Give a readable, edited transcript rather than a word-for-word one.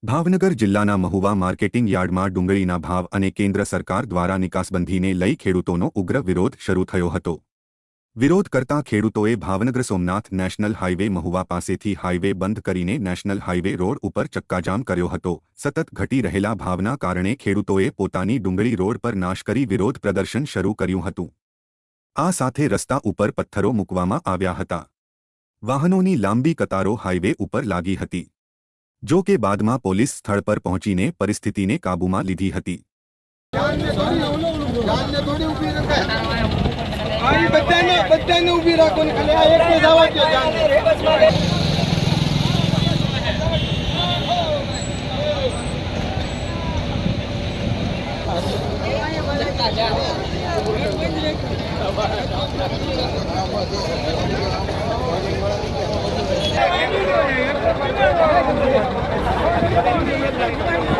ભાવનગર જિલ્લાના મહુવા માર્કેટિંગ યાર્ડમાં ડુંગળીના ભાવ અને કેન્દ્ર સરકાર દ્વારા નિકાસબંધીને લઈ ખેડૂતોનો ઉગ્ર વિરોધ શરૂ થયો હતો। વિરોધ કરતા ખેડૂતોએ ભાવનગર સોમનાથ નેશનલ હાઇવે મહુવા પાસેથી હાઇવે બંધ કરીને નેશનલ હાઇવે રોડ ઉપર ચક્કાજામ કર્યો હતો। સતત ઘટી રહેલા ભાવના કારણે ખેડૂતોએ પોતાની ડુંગળી રોડ પર નાશ કરી વિરોધ પ્રદર્શન શરૂ કર્યું હતું। આ સાથે રસ્તા ઉપર પથ્થરો મૂકવામાં આવ્યા હતા। વાહનોની લાંબી કતારો હાઇવે ઉપર લાગી હતી। જો કે બાદમાં પોલીસ સ્થળ પર પહોંચીને પરિસ્થિતિને કાબૂમાં લીધી હતી। Thank you.